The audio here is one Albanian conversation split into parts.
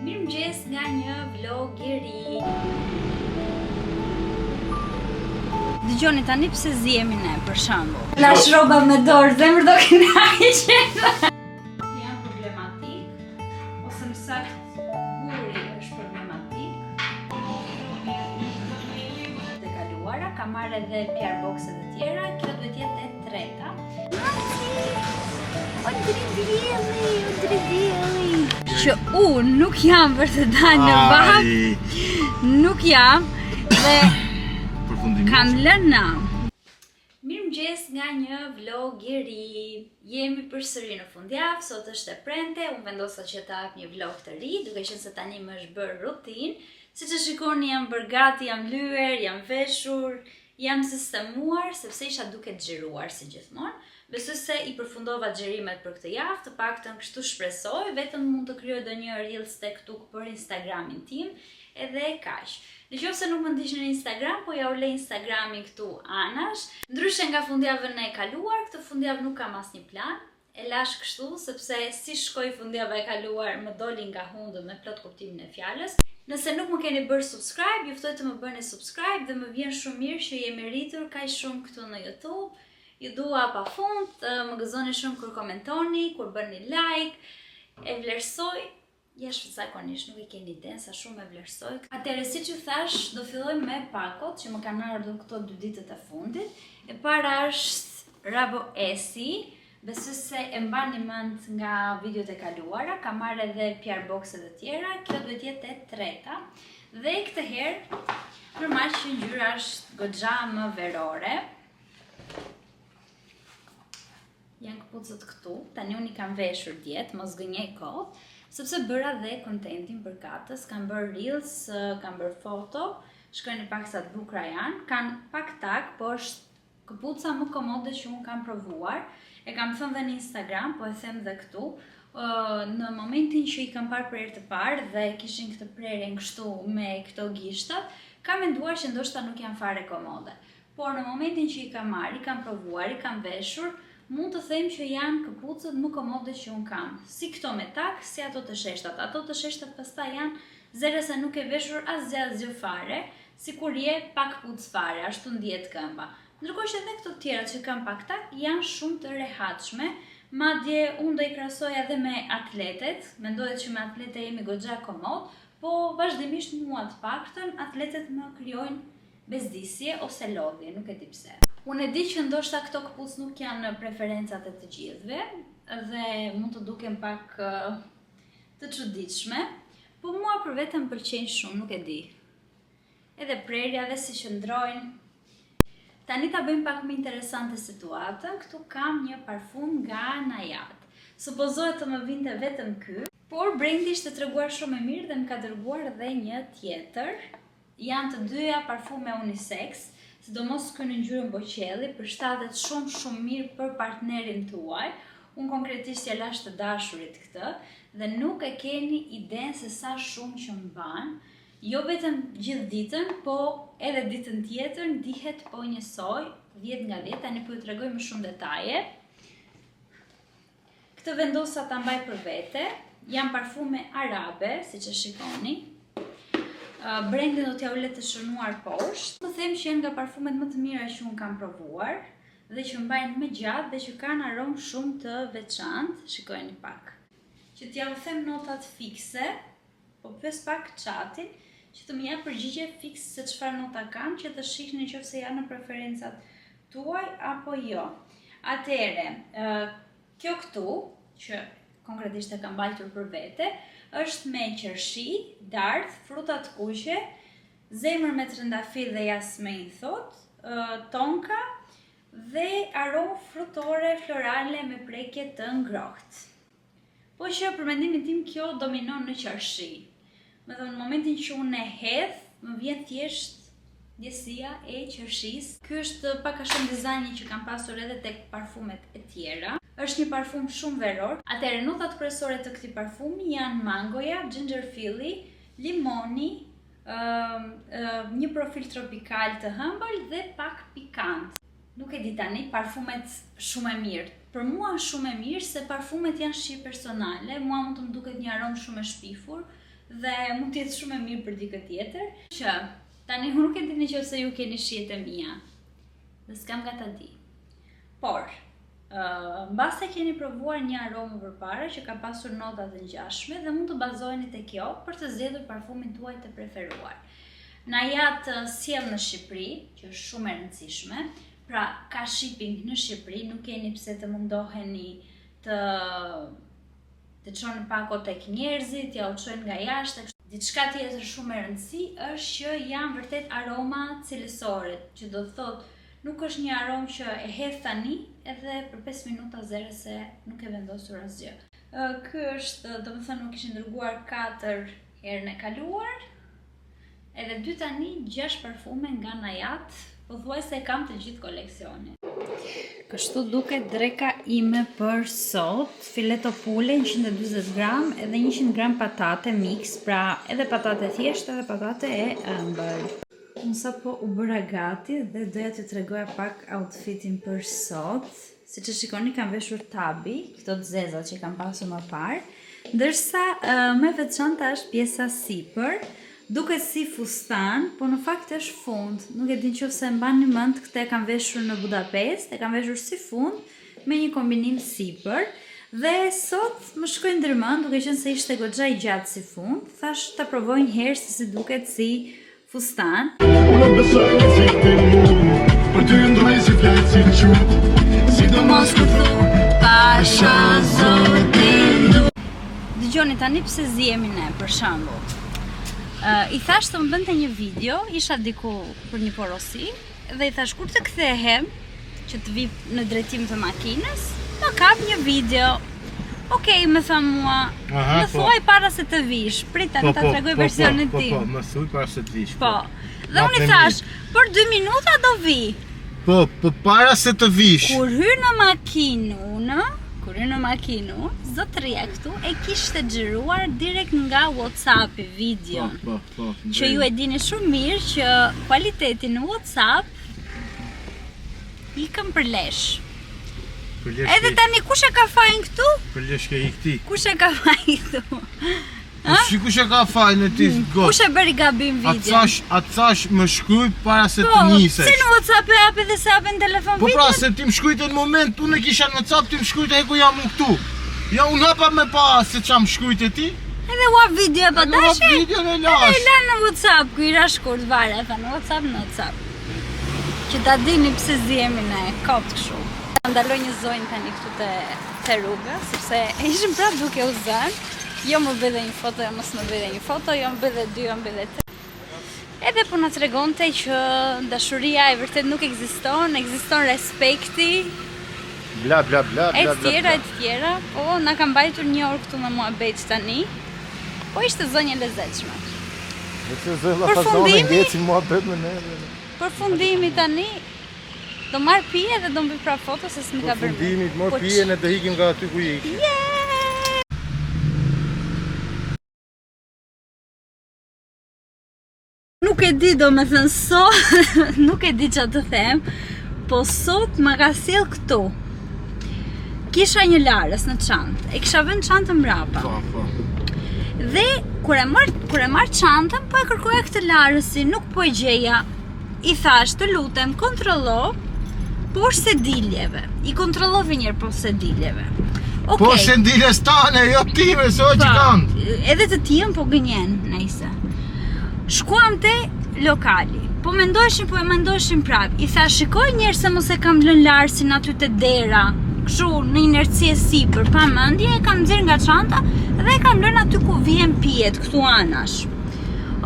Mirëmëngjes nga një vlog i ri. Dëgjoni tani pse zihemi ne, për shembull. Lash rroba me dorë, zemër do kënaqen. Jam problematik, ose më saktë buri është problematik. Të kaluara, kam marrë edhe PR boxe të tjera, kjo duhet jetë e treta. O dridili. Që unë nuk jam për të dalë në vap, nuk jam dhe kam lënë. Mirëmëngjes nga një vlog i ri. Jemi përsëri në fundjavë, sot është e premte, unë vendosa që të hap një vlog të ri, duke qenë se tani më është bërë rutinë. Siç e shikoni, jam bërë gati, jam lyer, jam veshur, jam sistemuar sepse isha duke xhiruar si gjithmonë. Besoj se i përfundova xhirimet për këtë javë, të paktën kështu shpresoj, vetëm mund të krijoj ndonjë reels tek tuk për Instagramin tim, edhe kaq. Nëse nuk më ndiqni në Instagram, po ja ulej Instagramin këtu anash. Ndryshe nga fundjavën e kaluar, këtë fundjavë nuk kam asnjë plan. E lash kështu sepse si shkoi fundjava e kaluar më doli nga hundët me plot kuptimin e fjalës. Nëse nuk më keni bërë subscribe, juftoj të më bëni subscribe dhe më vjen shumë mirë që jemi rritur kaq shumë këtu në YouTube. Ju dua pafund, më gëzoni shumë kur komentoni, kur bëni like, e vlerësoj, jashtëzakonisht nuk i keni idenë sa shumë e vlerësoj. Atëherë, siç ju thash, do fillojmë me pakot që më kanë ardhur këto 2 ditët e fundit. E para është Rabo Esi, besoj se e mbani mend nga videot e kaluara, kam marrë edhe PR boxe të tjera, kjo duhet jetë e treta. Dhe këtë herë, normal që ngjyra është goxha më verore. Janë këpucët këtu, tani unë i kam veshur djetë, mos gënjej kohë, sepse bëra dhe kontentin për katës, kam bërë reels, kam bërë foto, shkojnë pak sa të bukra janë, kanë pak tak, po është këpuca më komode që unë kam provuar, e kam thënë dhe në Instagram, po e them dhe këtu, në momentin që i kam parë për herë të parë dhe kishin këtë prerjen kështu me këto gishtat, kam menduar që ndoshta nuk janë fare komode, por në momentin që i kam marrë, i kam provuar, i kam veshur, mund të them që janë këpucët më komode që unë kam. Si këto me tak, si ato të sheshtat. Ato të sheshtat pastaj janë zere se nuk e veshur asgjë fare, si kur je pak këpucë fare, ashtu ndjet këmba. Ndërkohë që edhe këto tjera që kam pak tak, janë shumë të rehatshme, madje unë do i krahasoj edhe me atletet, mendohet që me atletet jemi goxha komod, po vazhdimisht mua të paktën atletet më krijojnë bezdisje ose lodhje, nuk e di pse. Unë e di që ndoshta këto këpucë nuk janë preferencat e të gjithëve dhe mund të duken pak të çuditshme, po mua për veten më pëlqejnë shumë, nuk e di. Edhe prerja dhe si qëndrojnë. Tani ta bëjmë pak më interesante situatën. Këtu kam një parfum nga Najad. Supozohet të më vinte vetëm ky, por Brendi ishte treguar shumë e mirë dhe më ka dërguar edhe një tjetër. Janë të dyja parfume unisex. Sidomos ky në ngjyrën boqelli, përshtatet shumë mirë për partnerin tuaj. Unë konkretisht ja lash të dashurit këtë dhe nuk e keni idenë se sa shumë që mban. Jo vetëm gjithë ditën, po edhe ditën tjetër ndihet po njësoj, 10 nga 10, tani po ju tregoj më shumë detaje. Këtë vendosa ta mbaj për vete, janë parfume arabe, siç e shikoni. Brendi do t'ja ulet të shënuar poshtë. Të them që janë nga parfumet më të mira që unë kam provuar dhe që mbajnë më gjatë dhe që kanë aromë shumë të veçantë. Shikojeni pak. Që t'ja u them notat fikse, po pes pak chatin, që të më jap përgjigje fikse se çfarë nota kanë, që të shihni nëse janë në preferencat tuaj apo jo. Atëherë, kjo këtu, që konkretisht e kam mbajtur për vete, është me qershi, dardh, fruta të kuqe, zemër me trëndafil dhe jasmin thot, tonka dhe aromë frutore florale me prekje të ngrohtë. Po që për mendimin tim kjo dominon në qershi. Me dhe në momentin që unë e hedh, më vjen thjesht ndjesia e qershisë. Ky është pak a shumë dizajni që kam pasur edhe tek parfumet e tjera. Është një parfum shumë veror. Atëherë, notat kryesore të këtij parfumi janë mangoja, xhenxherfilli, limoni, një profil tropikal të hëmbël dhe pak pikant. Nuk e di tani, parfumet shumë e mirë. Për mua është shumë e mirë se parfumet janë shije personale. Mua mund të më duket një aromë shumë e shpifur, dhe mund të jetë shumë e mirë për dikë tjetër. Që tani nuk e dini nëse ju keni shijet e mia. Dhe s'kam nga ta di. Por, mbas se keni provuar një aromë përpara që ka pasur nota të ngjashme dhe mund të bazoheni te kjo për të zgjedhur parfumin tuaj të preferuar. Najat sjell në Shqipëri, që është shumë e rëndësishme, pra ka shipping në Shqipëri, nuk keni pse të mundoheni të çoni pako tek njerëzit, ja u çojnë nga jashtë. Diçka tjetër shumë e rëndësishme është që janë vërtet aroma cilësore, që do të thotë nuk është një aromë që e hedh tani edhe për 5 minuta zero se nuk e vendosur asgjë. Ky është, domethënë nuk kishin dërguar 4 herën e kaluar, edhe 2 tani 6 parfume nga Najat, pothuajse kam të gjithë koleksionin. Kështu duket dreka ime për sot, fileto pule 140 gram edhe 100 gram patate mix, pra edhe patate thjeshtë edhe patate e ëmbël. Unë sapo u bëra gati dhe doja t'ju tregoja pak outfitin për sot. Siç e shikoni kam veshur tabi, këto të zezat që kam pasur më parë, ndërsa më veçanta është pjesa sipër. Duket si fustan, po në fakt është fund. Nuk e di nëse mbani mend, këtë e kam veshur në Budapest, e kam veshur si fund me një kombinim sipër. Dhe sot më shkoi ndërmend, duke qenë se ishte goxha i gjatë si fund, thash ta provoj një herë se si duket si fustan. Unë besoj në ciktin mu, për ty ndroj si fletë si qut, si do mos këtu, pasha zotin du. Dëgjoni tani pse zihemi ne, për shembull. I thash të më bënte një video, isha diku për një porosi, dhe i thash kur të kthehem, që të vi në drejtim të makinës, më kap një video. Okej, më tha mua, më thuaj para se të vish, prita në ta tregoj versionin tim. Po, më thuaj para se të vish. Po, dhe unë i thash, për 2 minuta do vi. Po, para se të vish. Kur hy në makinu, zotëria këtu e kishte xhiruar direkt nga WhatsApp-i video. Po. Që ju e dini shumë mirë që kualiteti në WhatsApp ikëm për lesh. Edhe tani kush e ka fajin këtu? Për lesh ke i këti. Kush e ka fajin këtu? Kush e ka fajin e ti gotë? Kush e bëri gabim video? Atë thash më shkruaj para se të nisesh. Po, se në WhatsApp e hapi dhe se hapi në telefon video? Po pra, se ti më shkruajte në moment, unë e kisha në WhatsApp, ti më shkruajte ku jam unë këtu. Ja, unë hapa me pa se çam shkruajte ti. Edhe u hap video pa dashi? Edhe u hap video në lash. Edhe la në WhatsApp, ku i ra shkurt vare, tha në WhatsApp. Që ta dini pse zihemi ne kot kështu. Ndaloj një zonjë tani këtu te rruga, sepse ishim prapë duke u zënë. Jo më bëdhe një foto, jo mos më bëdhe një foto, jo më bëdhe 2, jo më bëdhe 3. Edhe po na tregonte që dashuria e vërtet nuk ekziston, ekziston respekti. Bla. E të tjera, po na ka mbajtur 1 orë këtu me muhabet tani. Po ishte zonjë e lezetshme. Përfundimi tani do marr pije dhe do mbi pra foto se s'më ka bërë. Përfundimi të marr pijen e të hikim nga aty ku je. Nuk e di do me thënë sot, nuk e di që të them, po sot më ka sjell këtu. Kisha një larës në çantë, e kisha vënë çantën mbrapa. Po. Dhe kur e marr çantën, po e kërkoja këtë larësi, nuk po e gjeja. I thash, të lutem, kontrollo poshtë sediljeve. I kontrollova një herë poshtë sediljeve. Okay. Po sediljes tane, jo time, se o që kanë. Edhe të tijën po gënjen, nejse. Shkuam te lokali, po mendojshin prap. I thash, shikoj njerë se mos e kam lënë larsin aty te dera, kështu në inercie sipër, pa mendje, e kam nxjerr nga çanta dhe e kam lënë aty ku vjen pijet, këtu anash.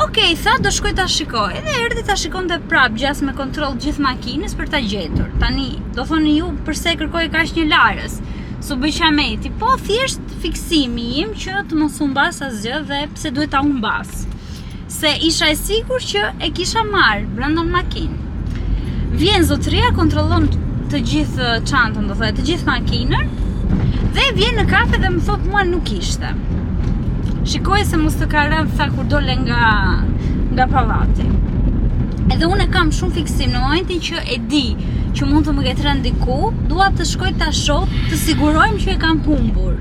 Okej, tha do shkoj ta shikoj. Edhe erdhi ta shikonte prap gjas me kontroll gjithë makinës për ta gjetur. Tani do thoni ju pse kërkoj kaq një larës. Su bëj qameti, po thjesht fiksimi im që të mos humbas asgjë dhe pse duhet ta humbas. Se isha e sigurt që e kisha marrë brenda në makinë. Vjen zotëria, kontrollon të gjithë çantën, do thotë, të gjithë makinën, dhe vjen në kafe dhe më thot mua nuk ishte. Shikoj se mos të ka rënë, tha, kur dole nga pallati. Edhe unë kam shumë fiksim në momentin që e di që mund të më ketë rënë diku, dua të shkoj ta shoh, të sigurojmë që e kam humbur.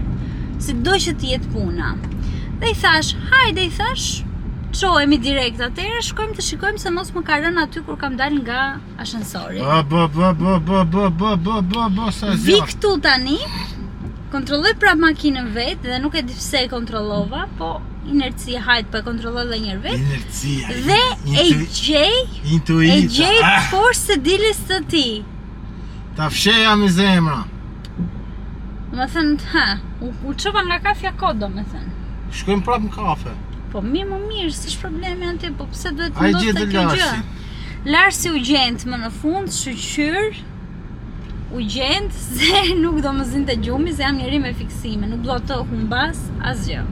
Si do që të jetë puna. Dhe i thash, hajde i thash, çohemi direkt atëherë, shkojmë të shikojmë se mos më ka rënë aty kur kam dalë nga ashensori. Sa Vi këtu tani, kontrolloj prap makinën vet dhe nuk e di pse e kontrollova, po inercia, hajt po e kontrolloj edhe një herë vet. Inercia. Dhe e gjej poshtë së diles të ti. Ta fsheja me zemra. Më thënë, u çova nga kafja kod, do me thënë. Shkojmë prap në kafe. Po më mirë, s'është problemi aty, po pse duhet të Ai ndodhte gjetë kjo gjë? Larsi. Larsi u gjend më në fund, shqyr, u gjend se nuk do më zinte gjumi, se jam njeri me fiksime, nuk do të humbas asgjë.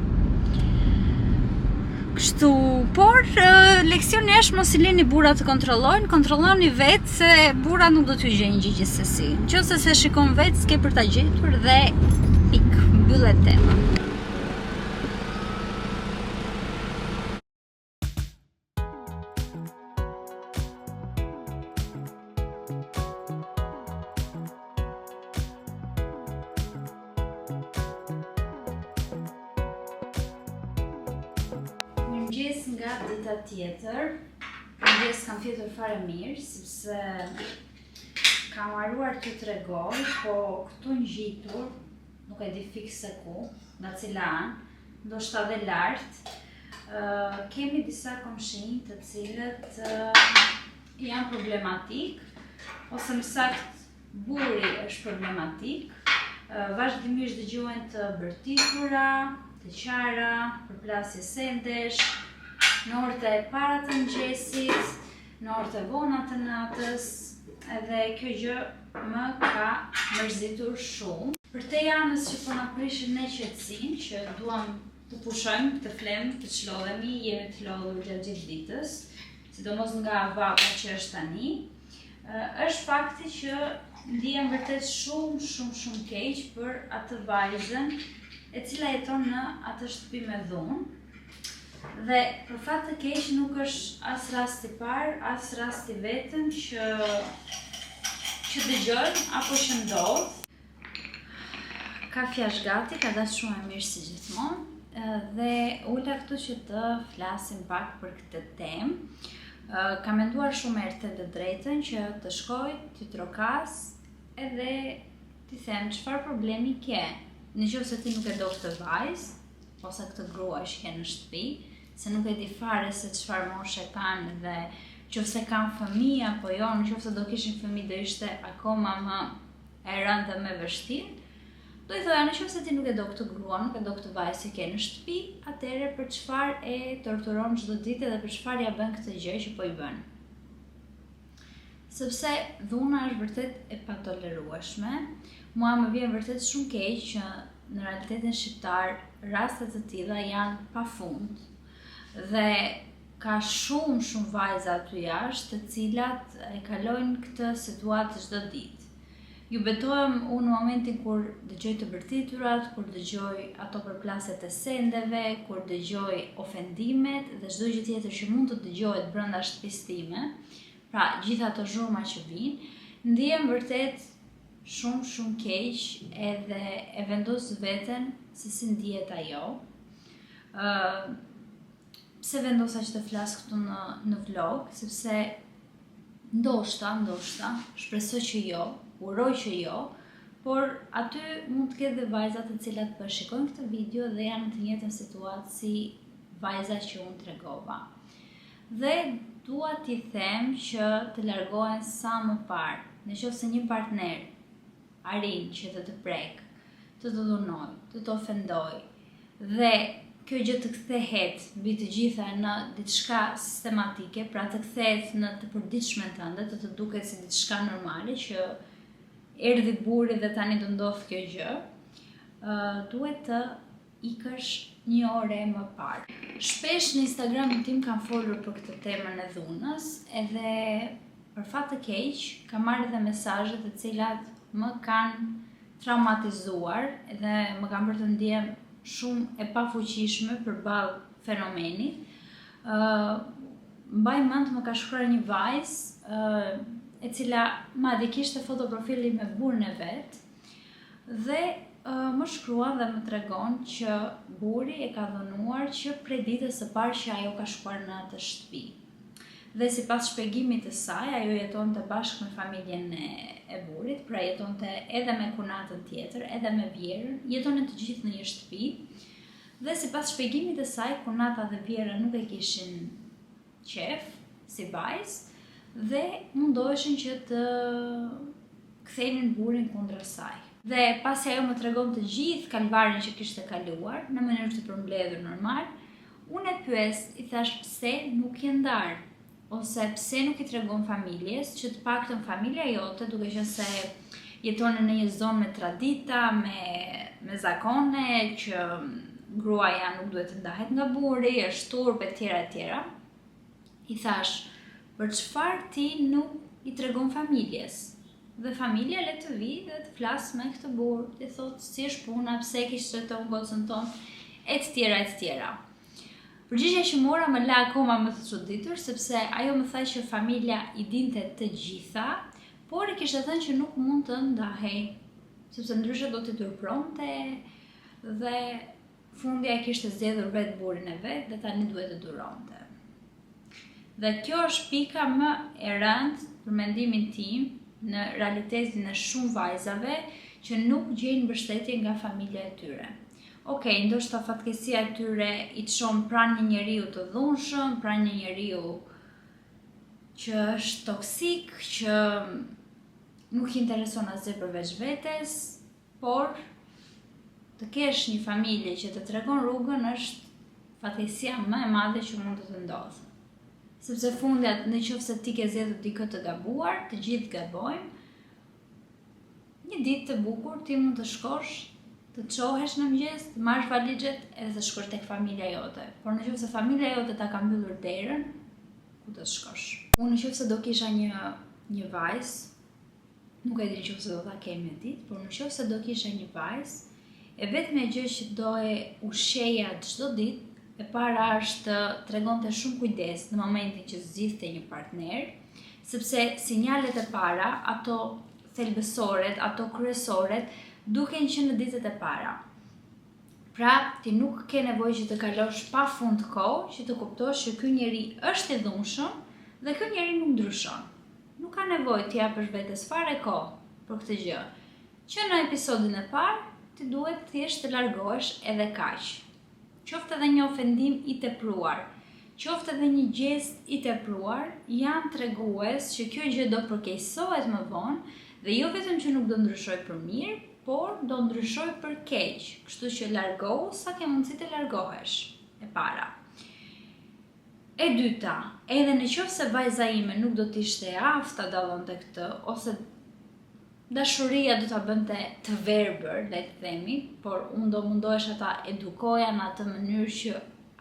Kështu, por leksioni është mos i lini burrat të kontrollojnë, kontrolloni vetë se burrat nuk do t'ju gjejnë gjithsesi. Nëse se shikon vetë, s'ke për ta gjetur dhe pik, mbyllet tema. Mëngjes nga dita tjetër. Mëngjes kam fjetur fare mirë, sepse kam haruar të tregoj, po këtu ngjitur, nuk e di fikse ku, nga cila anë, ndoshta dhe lart, kemi disa komshinj të cilët janë problematik, ose më saktë burri është problematik, vazhdimisht dëgjohen të bërtitura, të qara, përplasje sendesh, në orët e para të mëngjesit, në orët e vona të natës, edhe kjo gjë më ka mërzitur shumë. Për te janës që po na prishin ne qetësinë, që duam të pushojmë, të flem, të çlodhemi, jemi të lodhur gjatë gjithë ditës, sidomos nga vapa që është tani, është fakti që ndihem vërtet shumë keq për atë vajzën e cila jeton në atë shtëpi me dhunë. Dhe për fat të keq nuk është as rasti parë, as rasti vetëm që dëgjoj apo që ndodh. Kafja është gati, ka dalë shumë e mirë si gjithmonë, dhe ula këtu që të flasim pak për këtë temë. Kam menduar shumë herë të drejtën që të shkoj, të trokas, edhe t'i them çfarë problemi ke. Nëse ti nuk e do këtë vajzë, ose këtë grua që ke në shtëpi, se nuk e di fare se çfarë moshe kanë dhe nëse kanë fëmijë apo jo, nëse do kishin fëmijë do ishte akoma më e rëndë dhe më vështirë. Do i thoja, nëse ti nuk e do këtë grua, nuk e do këtë vajzë që ke në shtëpi, atëherë për çfarë e torturon çdo ditë dhe për çfarë ja bën këtë gjë që po i bën. Sepse dhuna është vërtet e patolerueshme. Mua më vjen vërtet shumë keq që në realitetin shqiptar rastet të tilla janë pafund dhe ka shumë vajza aty jashtë të cilat e kalojnë këtë situatë çdo ditë. Ju betohem unë në momentin kur dëgjoj të bërtiturat, kur dëgjoj ato përplasjet e sendeve, kur dëgjoj ofendimet dhe çdo gjë tjetër që mund të dëgjohet brenda shtëpisë time, pra gjitha ato zhurma që vijnë, ndihem vërtet shumë keq edhe e vendos veten se si ndihet ajo. Pse vendosa që të flas këtu në vlog, sepse ndoshta, shpresoj që jo, uroj që jo, por aty mund të ketë dhe vajza të cilat po shikojnë këtë video dhe janë në të njëjtën situatë si vajza që unë tregova. Dhe dua t'i them që të largohen sa më parë. Nëse një partner arrin që të prek, të dhunoj, të ofendoj dhe kjo gjë të kthehet mbi të gjitha në diçka sistematike, pra të kthehet në të përditshmen tënde, të duket si diçka normale që erdhi burri dhe tani do ndodh kjo gjë, duhet të ikësh një orë më parë. Shpesh në Instagramin tim kam folur për këtë temën e dhunës, edhe për fat të keq kam marrë edhe mesazhe të cilat më kanë traumatizuar dhe më kanë bërë të ndihem shumë e pafuqishme përballë fenomenit. Mbaj mend më ka shkruar një vajzë e cila madje kishte fotoprofilin me burrin e vet dhe më shkruan dhe më tregon që burri e ka dhënuar që prej ditës së parë që ajo ka shkuar në atë shtëpi. Dhe sipas shpjegimit të saj, ajo jetonte bashkë me familjen e burrit, pra jetonte edhe me kunatën tjetër, edhe me vjerën, jetonin të gjithë në një shtëpi. Dhe sipas shpjegimit të saj, kunata dhe vjera nuk e kishin qef si vajzë dhe mundoheshin që të kthenin burrin kundër saj. Dhe pasi ajo më tregon të gjithë kalvarin që kishte kaluar në mënyrë të përmbledhur normal, unë e pyes, i thash pse nuk je ndar, ose pse nuk i tregon familjes, që të paktën familja jote, duke qenë se jetonin në një zonë me tradita, me zakone, që gruaja nuk duhet të ndahet nga burri, është turp etj. I thash, për çfarë ti nuk i tregon familjes? Dhe familja le të vi dhe të flasë me këtë burr, të thotë si është puna, pse e kishte ton gocën ton, etj. Përgjigjja që mora më la akoma më të çuditur, sepse ajo më tha që familja i dinte të gjitha, por i kishte thënë që nuk mund të ndahej, sepse ndryshe do t'i turpronte dhe fundja e kishte zgjedhur vetë burrin e vet dhe tani duhet të duronte. Dhe kjo është pika më e rëndë për mendimin tim në realitetin e shumë vajzave që nuk gjejnë mbështetje nga familja e tyre. Okej, ndoshta fatkeqësia e tyre i çon pranë një njeriu të dhunshëm, pranë një njeriu që është toksik, që nuk i intereson asgjë përveç vetes, por të kesh një familje që të tregon rrugën është fatkeqësia më e madhe që mund të ndodhë. Sepse fundet, në qoftë se ti ke zgjedhur dikë të gabuar, të gjithë gabojmë, një ditë të bukur ti mund të shkosh, të çohesh në mëngjes, të marrësh valixhet edhe të shkosh tek familja jote. Por në qoftë se familja jote ta ka mbyllur derën, ku do të shkosh? Unë në qoftë se do kisha një vajzë, nuk e di nëse do ta kemi një ditë, por në qoftë se do kisha një vajzë, e vetmja gjë që do e ushqeja çdo ditë, e para është të tregonte shumë kujdes në momentin që zgjidhte një partner, sepse sinjalet e para, ato thelbësoret, ato kryesoret, duken që në ditët e para. Pra, ti nuk ke nevojë që të kalosh pafund kohë që të kuptosh që ky njeri është i dhunshëm dhe ky njeri nuk ndryshon. Nuk ka nevojë të japësh vetes fare kohë për këtë gjë. Që në episodin e parë, ti duhet thjesht të largohesh edhe kaq. Qoftë edhe një ofendim i tepruar, qoftë edhe një gjest i tepruar, janë tregues që kjo gjë do përkeqësohet më vonë dhe jo vetëm që nuk do ndryshoj për mirë, por do ndryshoj për keq. Kështu që largohu sa ke mundësi të largohesh. E para. E dyta, edhe në qoftë se vajza ime nuk do t'ishte e aftë ta dallonte këtë, ose dashuria do ta bënte të verbër, le të themi, por unë do mundohesha ta edukoja në atë mënyrë që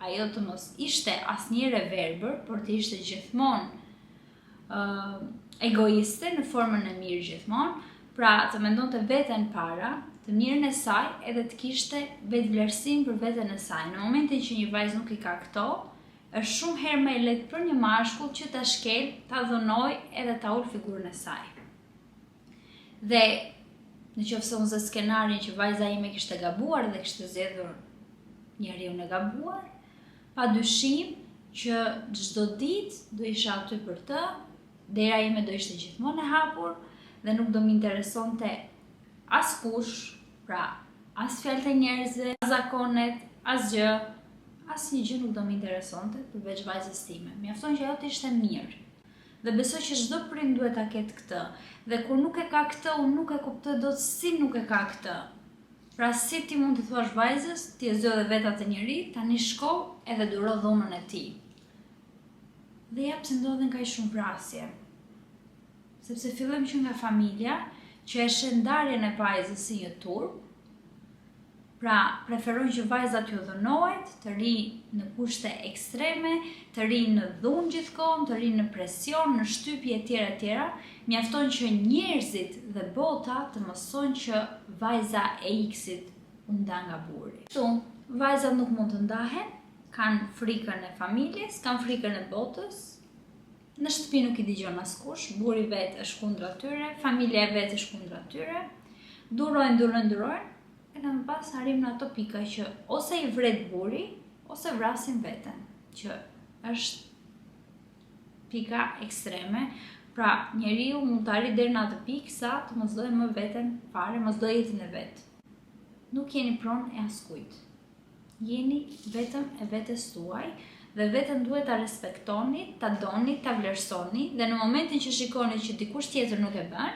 ajo të mos ishte asnjëherë e verbër, por të ishte gjithmonë egoiste në formën e mirë gjithmonë, pra të mendonte veten para, të mirën e saj edhe të kishte vetvlerësim për veten e saj. Në momentin që një vajzë nuk i ka këto, është shumë herë më e lehtë për një mashkull që ta shkel, ta dhunojë edhe ta ul figurën e saj. Dhe në qoftë se unë zë skenarin që vajza ime kishte gabuar dhe kishte zgjedhur njeriun e gabuar, padyshim që çdo ditë do isha aty për të, dera ime do ishte gjithmonë e hapur dhe nuk do m'interesonte askush, pra as fjalët e njerëzve, as zakonet, asgjë, asnjë gjë nuk do m'interesonte përveç vajzës time. Mjafton që ajo të ishte mirë. Dhe besoj që çdo prind duhet ta ketë këtë. Dhe kur nuk e ka këtë, unë nuk e kuptoj dot si nuk e ka këtë. Pra si ti mund të thuash vajzës, ti e zgjodhe vetë atë njeri, tani shko edhe duro dhunën e tij. Dhe ja pse ndodhen kaq shumë vrasje. Sepse fillojmë që nga familja, që e sheh ndarjen e vajzës si një turp. Pra, preferojnë që vajzat ju dhunohet, të ri në kushte ekstreme, të ri në dhunë gjithkohën, të ri në presion, në shtypje etj. Mjafton që njerëzit dhe bota të mësojnë që vajza e X-it u nda nga burri. Kështu, vajzat nuk mund të ndahen, kanë frikën e familjes, kanë frikën e botës. Në shtëpi nuk i dëgjon askush, burri vet është kundër atyre, familja e vet është kundër atyre. Durojnë, edhe më pas arrim në ato pika që ose i vret buri, ose vrasin veten, që është pika ekstreme. Pra, njeriu mund të arrijë deri në atë pikë sa të mos dojë më veten fare, mos dojë jetën e vet. Nuk jeni pronë e askujt. Jeni vetëm e vetes tuaj dhe veten duhet ta respektoni, ta doni, ta vlerësoni dhe në momentin që shikoni që dikush tjetër nuk e bën,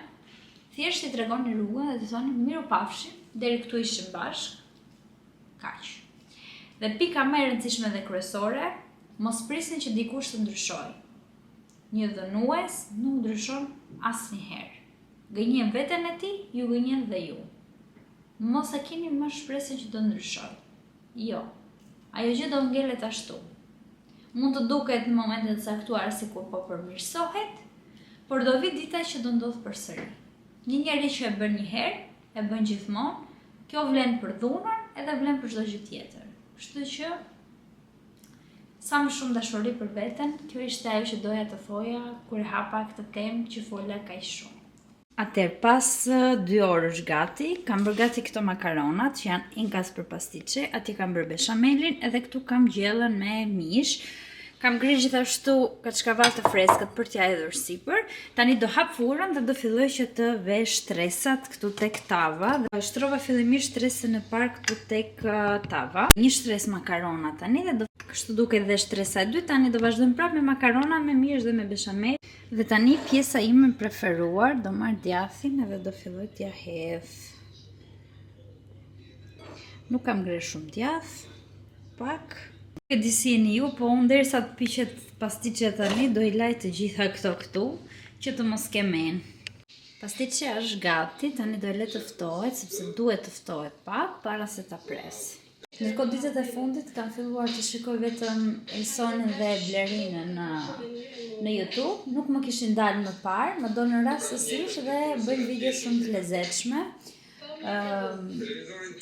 thjesht i tregoni rrugën dhe t'i thoni miru pafshim, deri këtu ishim bashk. Kaq. Dhe pika më e rëndësishme dhe kryesore, mos prisni që dikush të ndryshojë. Një dhënues nuk ndryshon asnjëherë. Gënjen veten e tij, ju gënjen dhe ju. Mos e keni më shpresën që do ndryshoj. Jo. Ajo gjë do ngelet ashtu. Mund të duket në momentet e caktuara sikur po përmirësohet, por do vi dita që do ndodh përsëri. Një njeri që e bën një herë, e bën gjithmonë, kjo vlen për dhunën edhe vlen për çdo gjë tjetër. Kështu që sa më shumë dashuri për veten, kjo ishte ajo që doja të thoja kur e hapa këtë temë që fola kaq shumë. Atëherë, pas 2 orësh gati, kam bërë gati këto makaronat që janë inkas për pastiçe, aty kam bërë beshamelin edhe këtu kam gjellën me mish. Kam ngrirë gjithashtu kaçkavall të freskët për t'ja hedhur sipër. Tani do hap furrën dhe do filloj që të vesh shtresat këtu tek tava. Dhe shtrova fillimisht stresën e parë këtu tek tava. Një shtresë makarona tani dhe do kështu duket dhe shtresa e dytë. Tani do vazhdojmë prapë me makarona, me mish dhe me beshamel. Dhe tani pjesa ime preferuar, do marr djathin edhe do filloj t'ja hedh. Nuk kam ngrirë shumë djath, pak. E di si jeni ju, po unë derisa të piqet pastiçe tani do i laj të gjitha këtu që të mos kemen. Pastiçja është gati, tani do e le të ftohet sepse duhet të ftohet pak para se ta pres. Ndërkohë ditët e fundit kam filluar të shikoj vetëm Elsonin dhe Blerinën në YouTube. Nuk më kishin dalë më parë, më donin rastësisht dhe bëjnë video shumë të lezetshme.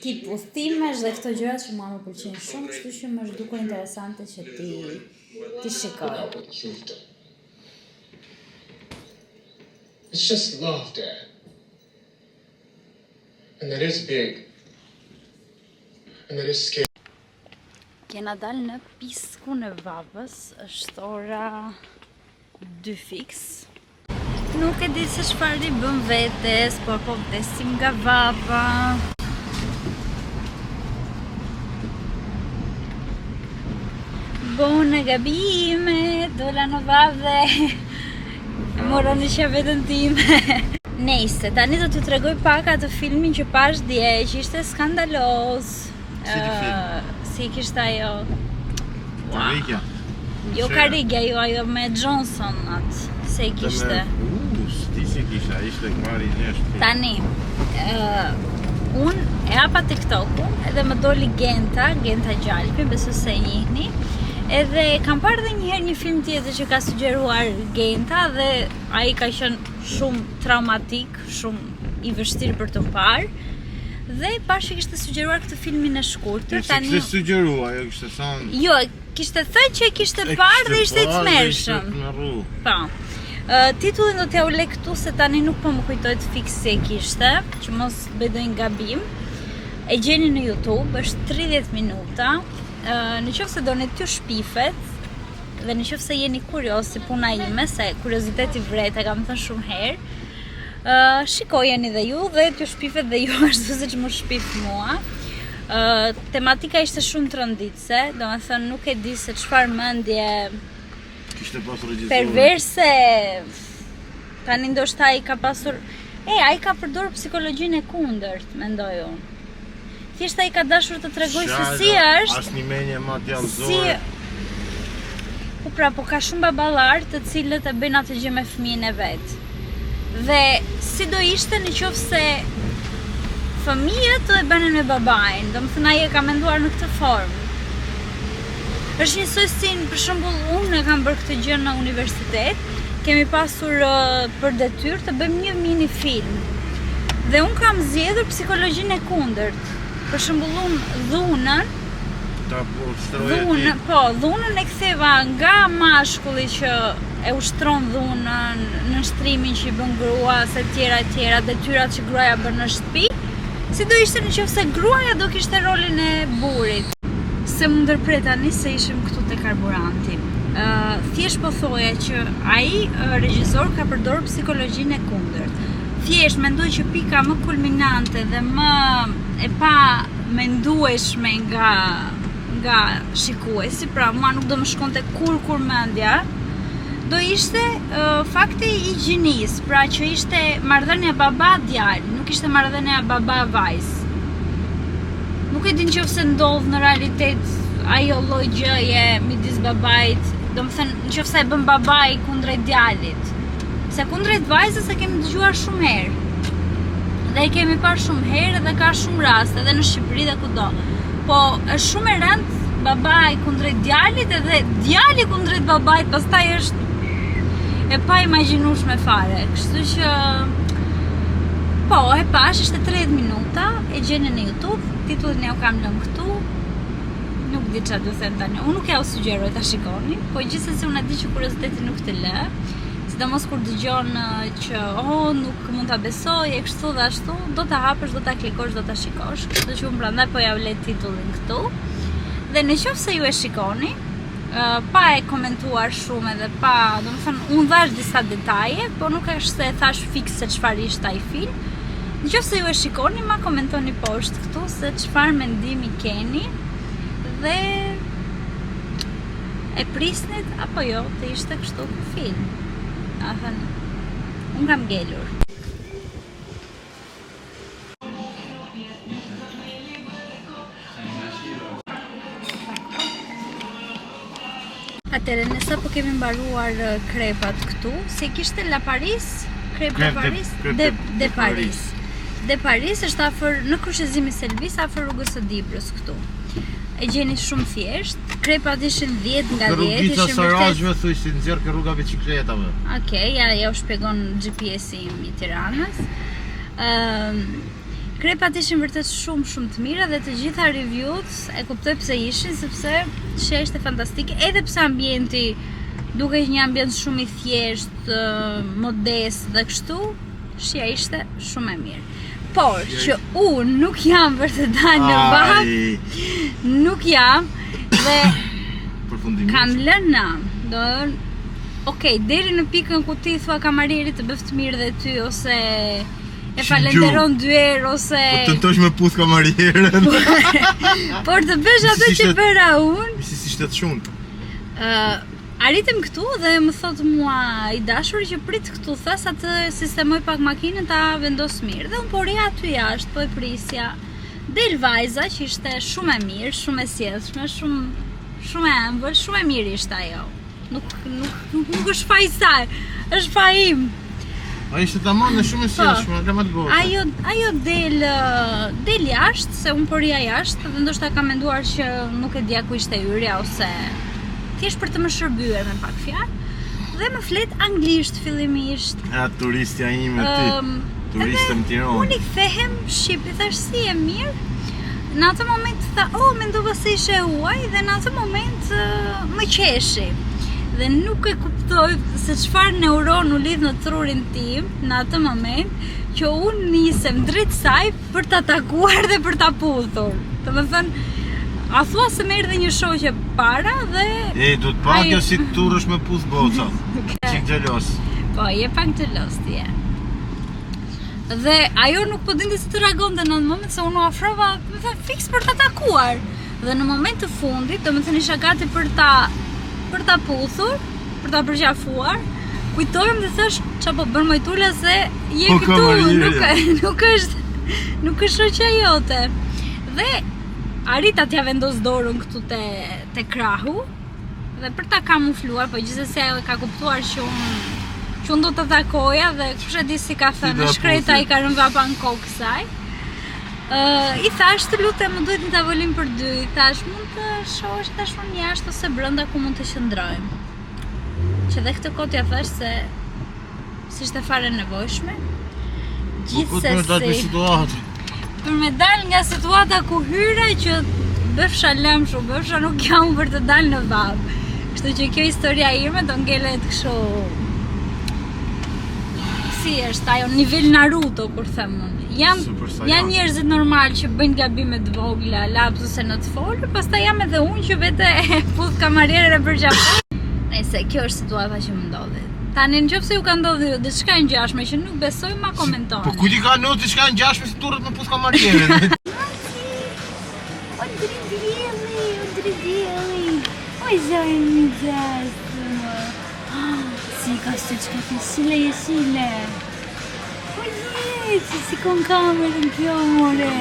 Tip udhëtimesh dhe këto gjëra që mua më pëlqejnë shumë, kështu që më është dukur interesante që ti shikoj. It's just love, Dad. And that is big. And that is scary. Kena dalë në piskun e babës, është ora 2 fiks. Nuk e di se çfarë i bëm vetes, por po vdesim nga baba. Bona gabime, dola në vadhe. E mora në që vetën time. Nejse, tani do t'ju tregoj pak atë filmin që pash dje, që ishte skandaloz. Si kishte ajo? Karigja. Jo Karigja, jo ajo me Johnson atë. Se kishte. Ti si kishte, ishte kvari njështë. Tani, unë e hapa TikTok-un edhe më doli Genta Gjalpi, besoj se e njihni. Edhe kam parë dhe njëherë një film tjetër që ka sugjeruar Genta dhe ai ka qenë shumë traumatik, shumë i vështirë për të parë. Dhe pash që kishte sugjeruar këtë filmin e shkurtër. Tani kishte sugjeruar, ajo kishte thënë. Jo, kishte thënë që e kishte parë dhe ishte i tmerrshëm. Po. Titullin do t'ja u le këtu se tani nuk po më kujtojt fix se e kishte, që mos bëj ndonjë gabim. E gjeni në YouTube, është 30 minuta. Në qoftë se doni t'ju shpifet dhe në qoftë se jeni kurios si puna ime, se kurioziteti vret, e kam thënë shumë herë. Shikojeni dhe ju dhe t'ju shpifet dhe ju ashtu siç më shpif mua. Tematika ishte shumë tronditse, domethënë nuk e di se çfarë mendje kishte pasur regjisor. Perverse. Tani ndoshta ai ka pasur, ai ka përdorur psikologjinë e kundërt, mendoj unë. Thjesht ai ka dashur të tregoj se si është. Asnjë menje më djallëzore. Po pra, po ka shumë baballar të cilët e bëjnë atë gjë me fëmijën e vet. Dhe si do ishte në qoftë se fëmijët do e bënin me babain, domethënë ai e ka menduar në këtë formë. Është njësoj si, për shembull, unë e kam bërë këtë gjë në universitet, kemi pasur për detyrë të bëjmë një mini film. Dhe unë kam zgjedhur psikologjinë e kundërt. Për shembull, unë dhunën dhunën e ktheva nga mashkulli që e ushtron dhunën, në nshtrimin që i bën grua, se tjera, detyrat që gruaja bën në shtëpi, Si do ishte nëse gruaja do kishte rolin e burrit? Se më ndërpret tani se ishim këtu te karburanti. Thjesht po thoja që ai regjisor ka përdorur psikologjinë e kundërt. Thjesht mendoj që pika më kulminante dhe më e pa mendueshme nga shikuesi, pra mua nuk do më shkonte kur mendja, do ishte fakti i gjinis, pra që ishte marrëdhënia baba-djalë, nuk ishte marrëdhënia baba-vajzë. Nuk e din nëse ndodh në realitet ajo lloj gjëje midis babait, domethënë nëse e bën babai kundrejt djalit. Se kundrejt vajzës e kemi dëgjuar shumë herë. Dhe e kemi parë shumë herë dhe ka shumë raste edhe në Shqipëri dhe kudo. Po është shumë e rëndë babai kundrejt djalit edhe djali kundrejt babait, pastaj është e pa imagjinueshme fare. Kështu që po, e pash, ishte 30 minuta, e gjeni në YouTube, titullin e u kam lënë këtu, nuk di çfarë do them tani. Unë nuk ja u sugjeroj ta shikoni, po gjithsesi unë e di që kurioziteti nuk të lë, sidomos kur dëgjon që nuk mund ta besoj e kështu dhe ashtu, do ta hapësh, do ta klikosh, do ta shikosh. Kështu që unë prandaj po ja u lë titullin këtu. Dhe nëse ju e shikoni, pa e komentuar shumë edhe pa, domethënë unë dhash disa detaje, po nuk është se e thash fiks se çfarë ishte ai film. Nëse ju e shikoni, ma komentoni poshtë këtu se çfarë mendimi keni dhe e prisnit apo jo të ishte kështu film. Unë kam ngelur. Atëre, nëse po kemi mbaruar krepat këtu, se kishte La Paris, Crêpe de Paris. De Paris është afër në kryqëzimin Selvis, afër rrugës së Dibrës këtu. E gjeni shumë thjesht. Krepat ishin 10 nga 10, Rrugica ishin Sarajve thuj si nxjerr ke rruga bicikletave. Okej, ja u shpjegon GPS-i i Tiranës. Krepat ishin vërtet shumë të mira dhe të gjitha reviewt e kuptoj pse ishin, sepse shija ishte fantastike, edhe pse ambienti duke një ambient shumë i thjesht, modest dhe kështu, shija ishte shumë e mirë. Por që unë nuk jam për të dalë në vap, nuk jam dhe kam lënë nam. Okej, deri në pikën ku ti thua kamarieri të bëft mirë dhe ty, ose e falenderon dyer, ose po tentosh me puth kamarierën. Por të bësh atë që bëra unë. Si ishte të shumë. Arritëm këtu dhe më thot mua i dashuri që prit këtu, thes atë sistemoj pak makinën ta vendos mirë. Dhe unë po rria aty jashtë, po e prisja. Del vajza që ishte shumë e mirë, shumë e sjellshme, shumë e ëmbël, shumë e mirë ishte ajo. Nuk është fa i saj, është fa im. Ai ishte tamam në shumë e sjellshme, nga më të botë. Ajo del jashtë, se unë po rria jashtë dhe ndoshta ka menduar që nuk e dia ku ishte hyrja ose thjesht për të më shërbyer me pak fjalë, dhe më flet anglisht fillimisht. Turistja ime ti, turistëm Tiranë. Unë i kthehem shqip, i thash si e mirë. Në atë moment tha, mendova se ishe huaj, dhe në atë moment më qeshi. Dhe nuk e kuptoj se çfarë neuron u lidh në trurin tim në atë moment, që unë nisem drejt saj për ta takuar dhe për ta puthur. Domethënë, a thua se më erdhi një shoqe para dhe do të pa kjo si turrësh me puth boca. Çik xhelos. Po, je pak xhelos ti. Dhe ajo nuk po dinte si të reagonte në atë moment, se unë u afrova, më tha fiks për ta takuar. Dhe në moment të fundit, domethënë isha gati për ta puthur, për ta përqafuar. Kujtohem dhe thash, ç'a po bën mojtula se je këtu, nuk është shoqja jote. Dhe arrita t'ja vendos dorën këtu te krahu dhe për ta kamufluar, po gjithsesi ajo ka kuptuar që unë do të takoja dhe kush e di si ka thënë, shkreta i ka rënë vapa në kokë kësaj. I thash, të lutem, më duhet një tavolinë për 2. I thash, mund të shohësh tashun jashtë ose brenda ku mund të qëndrojmë. Që dhe këtë kohë t'ja thash se s'ishte fare nevojshme. Gjithsesi, për me dal nga situata ku hyra që bëfsha lëmshu, bëfsha nuk jam për të dalë në vap. Kështu që kjo historia ime do ngelet kështu si është ajo nivel Naruto kur them unë. Janë njerëzit normal që bëjnë gabime të vogla, lapsuse në të folur, pastaj jam edhe unë që vete e puth kamarierën e përgjapon. Nëse kjo është situata që më ndodhi. Tani nëse ju ka ndodhur diçka ngjashme që nuk besoj, ma komentoni. Po kujt I ka ndodhur diçka ngjashme si turret në puth kamarierën? O dridjeli. Oj zoj mi gjasë. Si ka syçka të jeshile. O jetë, si kon kamerën kjo more.